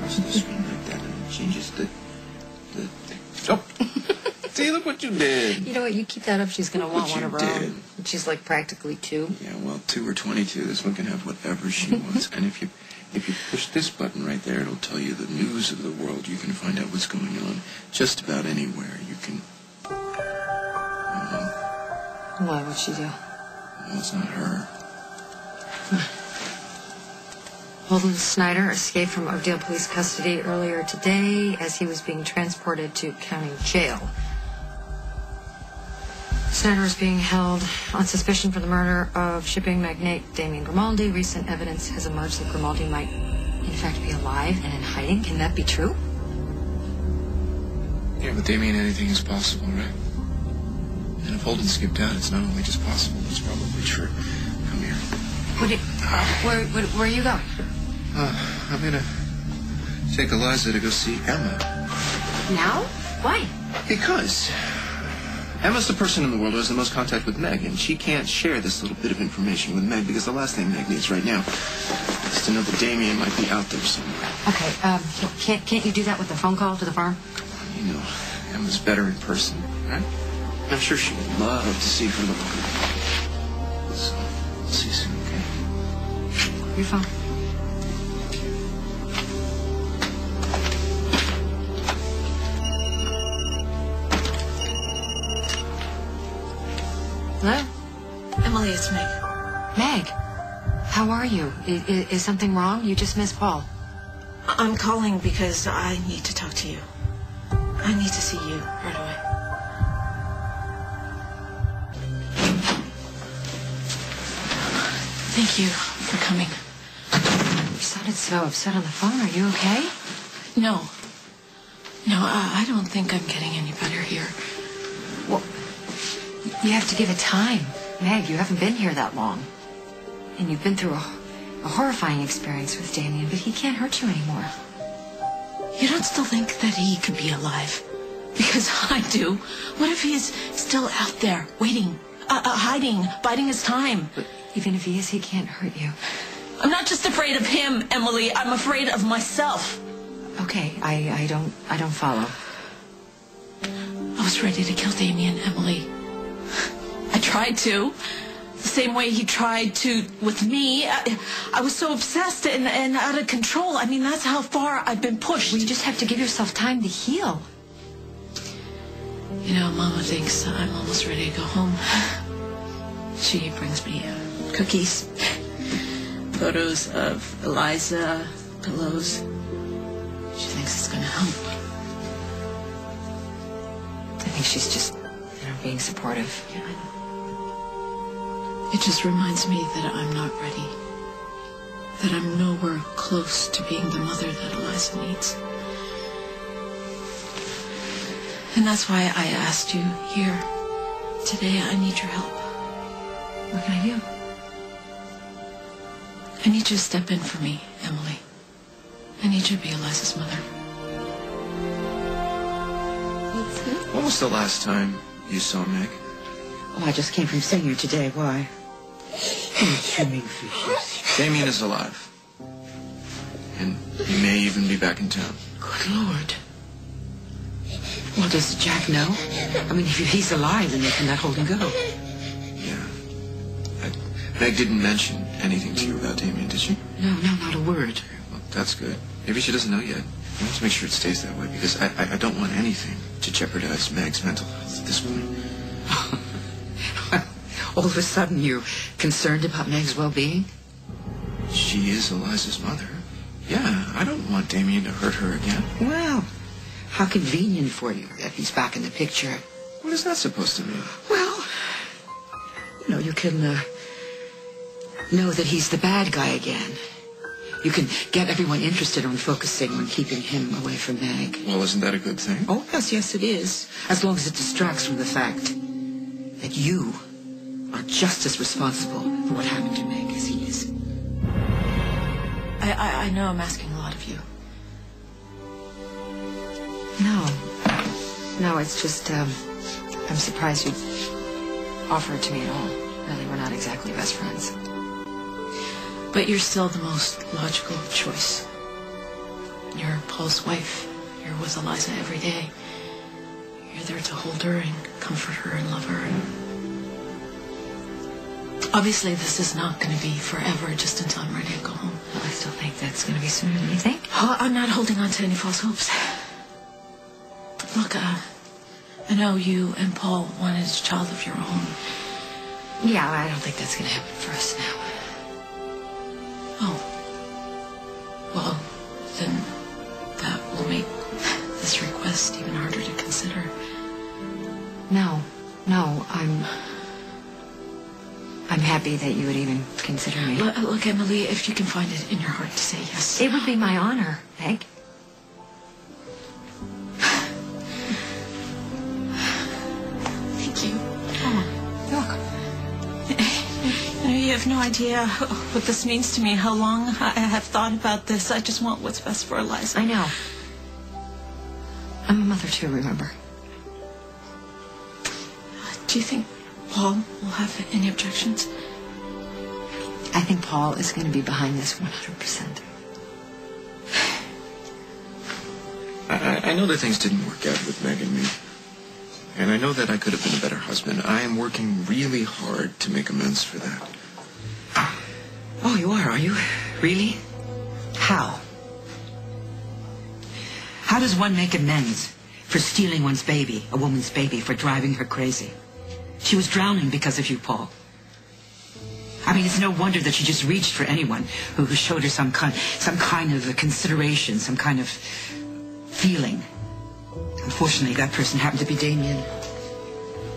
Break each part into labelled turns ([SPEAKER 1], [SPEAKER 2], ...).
[SPEAKER 1] across the screen like that, and it changes the oh. See, look what you did.
[SPEAKER 2] You know what? You keep that up, she's going to want one of her own. She's like practically 2.
[SPEAKER 1] Yeah, well, 2 or 22. This one can have whatever she wants. And if you push this button right there, it'll tell you the news of the world. You can find out what's going on just about anywhere. You can...
[SPEAKER 2] Why? What'd she do?
[SPEAKER 1] Well, it's not her.
[SPEAKER 2] Holden Snyder escaped from Oakdale police custody earlier today as he was being transported to county jail. Snyder is being held on suspicion for the murder of shipping magnate Damien Grimaldi. Recent evidence has emerged that Grimaldi might, in fact, be alive and in hiding. Can that be true?
[SPEAKER 1] Yeah, but Damien, anything is possible, right? And if Holden skipped out, it's not only just possible, it's probably true. Come here.
[SPEAKER 2] Where are you going?
[SPEAKER 1] I'm gonna take Eliza to go see Emma.
[SPEAKER 2] Now? Why?
[SPEAKER 1] Because Emma's the person in the world who has the most contact with Meg, and she can't share this little bit of information with Meg because the last thing Meg needs right now is to know that Damien might be out there somewhere.
[SPEAKER 2] Okay, can't you do that with a phone call to the farm?
[SPEAKER 1] You know, Emma's better in person, right? I'm sure she would love to see her little girl. So, we'll see soon, okay?
[SPEAKER 2] Your phone. Hello?
[SPEAKER 3] Emily, it's Meg.
[SPEAKER 2] Meg, how are you? Is something wrong? You just missed Paul.
[SPEAKER 3] I'm calling because I need to talk to you. I need to see you right away. Thank you for coming.
[SPEAKER 2] You sounded so upset on the phone. Are you okay?
[SPEAKER 3] No, I don't think I'm getting any better here.
[SPEAKER 2] Well, you have to give it time. Meg, you haven't been here that long. And you've been through a horrifying experience with Damien, but he can't hurt you anymore.
[SPEAKER 3] You don't still think that he could be alive? Because I do. What if he is still out there, waiting, hiding, biding his time?
[SPEAKER 2] But even if he is, he can't hurt you.
[SPEAKER 3] I'm not just afraid of him, Emily. I'm afraid of myself.
[SPEAKER 2] Okay, I don't follow.
[SPEAKER 3] I was ready to kill Damien, Emily. I tried to. The same way he tried to with me. I was so obsessed and out of control. I mean, that's how far I've been pushed.
[SPEAKER 2] Well, you just have to give yourself time to heal.
[SPEAKER 3] You know, Mama thinks I'm almost ready to go home. She brings me cookies, photos of Eliza, pillows. She thinks it's going to help.
[SPEAKER 2] I think she's just, being supportive.
[SPEAKER 3] Yeah, I know. It just reminds me that I'm not ready. That I'm nowhere close to being the mother that Eliza needs. And that's why I asked you here. Today, I need your help.
[SPEAKER 2] What can I do?
[SPEAKER 3] I need you to step in for me, Emily. I need you to be Eliza's mother.
[SPEAKER 1] When was the last time you saw Meg?
[SPEAKER 4] Oh, I just came from seeing her today. Why? Swimming fishes.
[SPEAKER 1] Damien is alive. And he may even be back in town.
[SPEAKER 4] Good Lord. Well, does Jack know? I mean, if he's alive, then they can let Holden go.
[SPEAKER 1] Yeah. Meg didn't mention anything to you about Damien, did she?
[SPEAKER 4] No, not a word.
[SPEAKER 1] Well, that's good. Maybe she doesn't know yet. I want to make sure it stays that way, because I don't want anything to jeopardize Meg's mental health at this point.
[SPEAKER 4] All of a sudden, you're concerned about Meg's well-being?
[SPEAKER 1] She is Eliza's mother. Yeah, I don't want Damien to hurt her again.
[SPEAKER 4] Well, how convenient for you that he's back in the picture.
[SPEAKER 1] What is that supposed to mean?
[SPEAKER 4] Well, you can know that he's the bad guy again. You can get everyone interested on focusing on keeping him away from Meg.
[SPEAKER 1] Well, isn't that a good thing?
[SPEAKER 4] Oh, yes, it is. As long as it distracts from the fact that you are just as responsible for what happened to Meg as he is.
[SPEAKER 3] I know I'm asking a lot of you.
[SPEAKER 2] No, it's just, I'm surprised you'd offer it to me at all. Really, we're not exactly best friends.
[SPEAKER 3] But you're still the most logical choice. You're Paul's wife. You're with Eliza every day. You're there to hold her and comfort her and love her. Obviously, this is not going to be forever, just until I'm ready to go home.
[SPEAKER 2] Well, I still think that's going to be sooner than you think.
[SPEAKER 3] Oh, I'm not holding on to any false hopes. Look, I know you and Paul wanted a child of your own.
[SPEAKER 2] Yeah, I don't think that's going to happen for us now.
[SPEAKER 3] Oh. Well, then that will make this request even harder to consider.
[SPEAKER 2] No, I'm happy that you would even consider me.
[SPEAKER 3] Look, Emily, if you can find it in your heart to say yes.
[SPEAKER 2] It would be my honor, Meg.
[SPEAKER 3] Thank you.
[SPEAKER 2] Oh, you're welcome.
[SPEAKER 3] You have no idea what this means to me, how long I have thought about this. I just want what's best for Eliza.
[SPEAKER 2] I know. I'm a mother too, remember?
[SPEAKER 3] Do you think Paul will have any objections?
[SPEAKER 2] I think Paul is going to be behind this 100%.
[SPEAKER 1] I know that things didn't work out with Meg and me. And I know that I could have been a better husband. I am working really hard to make amends for that.
[SPEAKER 4] Oh, you are you? Really? How? How does one make amends for stealing one's baby, a woman's baby, for driving her crazy? She was drowning because of you, Paul. I mean, it's no wonder that she just reached for anyone who showed her some kind of a consideration, some kind of feeling. Unfortunately, that person happened to be Damien.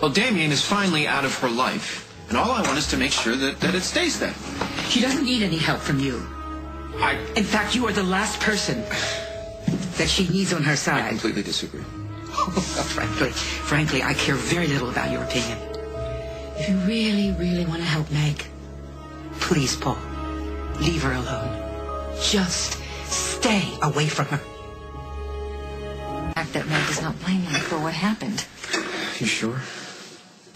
[SPEAKER 1] Well, Damien is finally out of her life. And all I want is to make sure that it stays that way.
[SPEAKER 4] She doesn't need any help from you. In fact, you are the last person that she needs on her
[SPEAKER 1] I
[SPEAKER 4] side.
[SPEAKER 1] completely disagree.
[SPEAKER 4] Frankly, I care very little about your opinion. If you really, really want to help Meg, please, Paul, leave her alone. Just stay away from her.
[SPEAKER 2] The fact that Meg does not blame you for what happened.
[SPEAKER 1] You sure?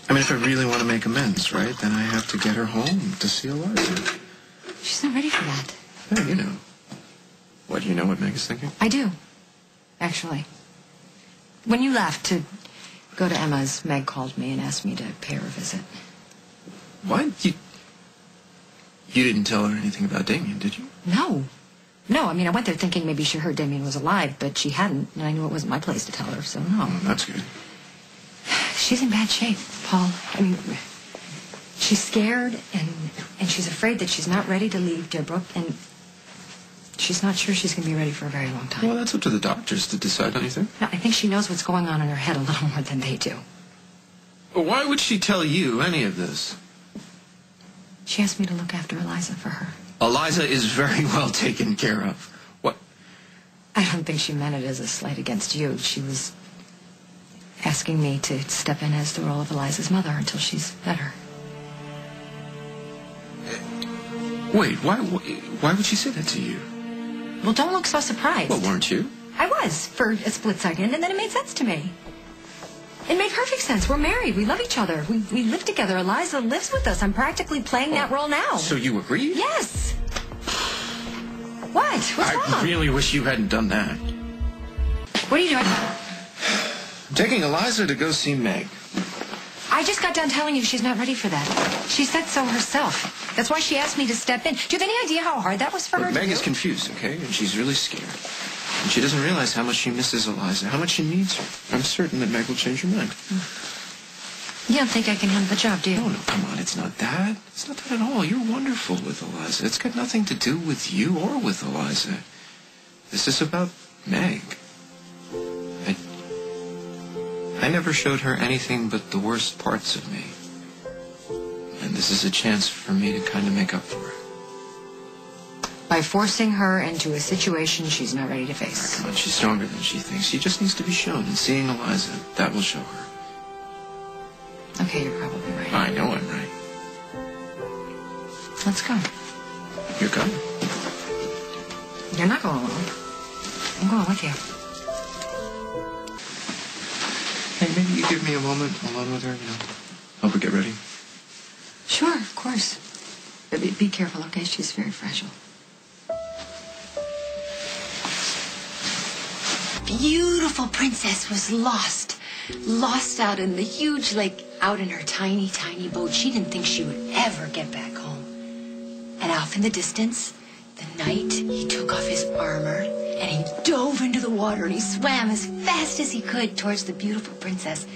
[SPEAKER 1] I mean, if I really want to make amends, right, then I have to get her home to see Eliza.
[SPEAKER 2] She's not ready for that.
[SPEAKER 1] Yeah, you know. What, you know what Meg is thinking?
[SPEAKER 2] I do, actually. When you left to go to Emma's, Meg called me and asked me to pay her a visit.
[SPEAKER 1] What? You didn't tell her anything about Damien, did you?
[SPEAKER 2] No. I mean, I went there thinking maybe she heard Damien was alive, but she hadn't, and I knew it wasn't my place to tell her, so no.
[SPEAKER 1] Oh, that's good.
[SPEAKER 2] She's in bad shape, Paul. I mean, she's scared, and she's afraid that she's not ready to leave Deerbrook, and she's not sure she's going to be ready for a very long time.
[SPEAKER 1] Well, that's up to the doctors to decide, don't you think?
[SPEAKER 2] No, I think she knows what's going on in her head a little more than they do.
[SPEAKER 1] Well, why would she tell you any of this?
[SPEAKER 2] She asked me to look after Eliza for her.
[SPEAKER 1] Eliza is very well taken care of. What?
[SPEAKER 2] I don't think she meant it as a slight against you. She was asking me to step in as the role of Eliza's mother until she's better.
[SPEAKER 1] Wait, why would she say that to you?
[SPEAKER 2] Well, don't look so surprised.
[SPEAKER 1] Well, weren't you?
[SPEAKER 2] I was, for a split second, and then it made sense to me. It made perfect sense. We're married. We love each other. We live together. Eliza lives with us. I'm practically playing that role now.
[SPEAKER 1] So you agreed?
[SPEAKER 2] Yes. What? What's wrong?
[SPEAKER 1] I really wish you hadn't done that.
[SPEAKER 2] What are you doing?
[SPEAKER 1] I'm taking Eliza to go see Meg.
[SPEAKER 2] I just got done telling you she's not ready for that. She said so herself. That's why she asked me to step in. Do you have any idea how hard that was for her
[SPEAKER 1] Look,
[SPEAKER 2] to
[SPEAKER 1] Meg
[SPEAKER 2] do?
[SPEAKER 1] is confused, okay? And she's really scared. And she doesn't realize how much she misses Eliza, how much she needs her. I'm certain that Meg will change her mind.
[SPEAKER 2] You don't think I can handle the job, do you?
[SPEAKER 1] No, come on, it's not that. It's not that at all. You're wonderful with Eliza. It's got nothing to do with you or with Eliza. This is about Meg. I never showed her anything but the worst parts of me. And this is a chance for me to kind of make up for it.
[SPEAKER 2] By forcing her into a situation she's not ready to face.
[SPEAKER 1] Come on, she's stronger than she thinks. She just needs to be shown. And seeing Eliza, that will show her.
[SPEAKER 2] Okay, you're probably right.
[SPEAKER 1] I know I'm right.
[SPEAKER 2] Let's go.
[SPEAKER 1] You're coming.
[SPEAKER 2] You're not going alone. I'm going with you.
[SPEAKER 1] Hey, maybe you give me a moment alone with her, help her get ready.
[SPEAKER 2] Sure, of course. But be careful, okay? She's very fragile. beautiful princess was lost out in the huge lake, out in her tiny, tiny boat. She didn't think she would ever get back home. And off in the distance, the knight, he took off his armor and he dove into the water and he swam as fast as he could towards the beautiful princess.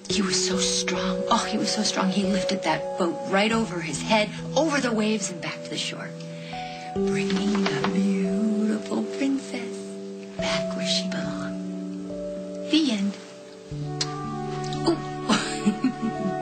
[SPEAKER 2] He was so strong. Oh, he was so strong. He lifted that boat right over his head, over the waves and back to the shore, bringing the beautiful princess back where she belonged.